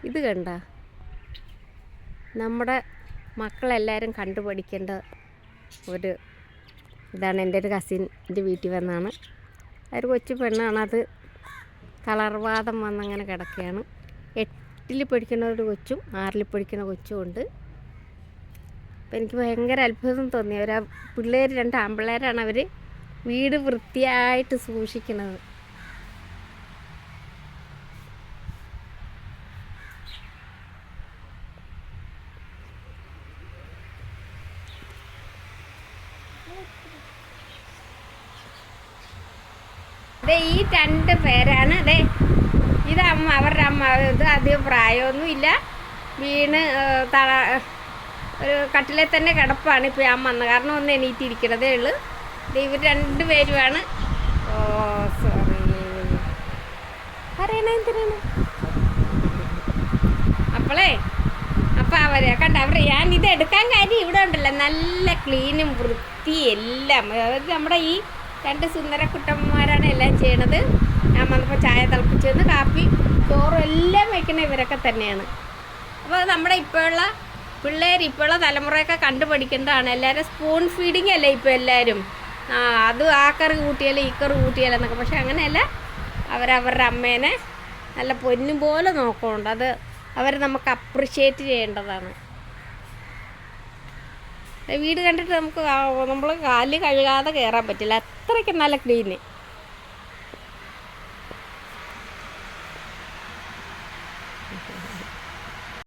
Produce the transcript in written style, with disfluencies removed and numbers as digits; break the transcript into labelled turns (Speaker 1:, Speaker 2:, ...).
Speaker 1: ഇത് കണ്ട നമ്മുടെ മക്കളെല്ലാവരും കണ്ടുപഠിക്കേണ്ട ഒരു ഇതാണ്. എൻ്റെ ഒരു കസിൻ്റെ വീട്ടിൽ വന്നാണ്. ഒരു കൊച്ചു പെണ്ണാണ്. അത് തളർവാദം വന്നങ്ങനെ കിടക്കുകയാണ്. 8ൽ പഠിക്കുന്ന ഒരു കൊച്ചും 6ൽ പഠിക്കുന്ന കൊച്ചും ഉണ്ട്. അപ്പം എനിക്ക് ഭയങ്കര അത്ഭുതം തോന്നി. പിള്ളേർ 2 ആൺപിള്ളേരാണ്. അവർ വീട് വൃത്തിയായിട്ട് സൂക്ഷിക്കുന്നത്. ഈ 2 പേരാണ്. ഇത് അമ്മ, അവരുടെ അമ്മ. ഇത് അധികം പ്രായമൊന്നുമില്ല. വീണ് ഒരു കട്ടിലെ തന്നെ കിടപ്പാണ്. ഇപ്പോൾ ഞാൻ വന്ന കാരണം ഒന്ന് എണീറ്റിരിക്കണതേ ഉള്ളൂ. ഇവർ 2 പേരുമാണ്. ഓ സോറി, പറയണ എന്തിനാണ്? അപ്പം അവരെ കണ്ട ഞാനിത് എടുക്കാൻ കാര്യം ഇവിടെ ഉണ്ടല്ലോ, നല്ല ക്ലീനും വൃത്തിയും എല്ലാം. അതായത് നമ്മുടെ ഈ 2 സുന്ദരക്കുട്ടന്മാരാണ് എല്ലാം ചെയ്യണത്. ഞാൻ വന്നപ്പോൾ ചായ തിളപ്പിച്ച് വന്ന് കാപ്പി ചോറും എല്ലാം വയ്ക്കണ ഇവരൊക്കെ തന്നെയാണ്. അപ്പോൾ നമ്മുടെ ഇപ്പോഴുള്ള പിള്ളേർ, ഇപ്പോഴുള്ള തലമുറയൊക്കെ കണ്ടുപഠിക്കേണ്ടതാണ്. എല്ലാവരും സ്പൂൺ ഫീഡിങ് അല്ലേ ഇപ്പോൾ എല്ലാവരും. അത് ആ കറി കൂട്ടിയാലും ഈ കറി കൂട്ടിയാലും എന്നൊക്കെ. പക്ഷെ അങ്ങനെയല്ല, അവരവരുടെ അമ്മേനെ നല്ല പൊന്നും പോലെ നോക്കുന്നുണ്ട്. അത് അവർ നമുക്ക് അപ്രിഷ്യേറ്റ് ചെയ്യേണ്ടതാണ്. വീട് കണ്ടിട്ട് നമ്മൾ കാല് കഴുകാതെ കയറാൻ പറ്റില്ല. അത്രയ്ക്ക് നല്ല ക്ലീന്.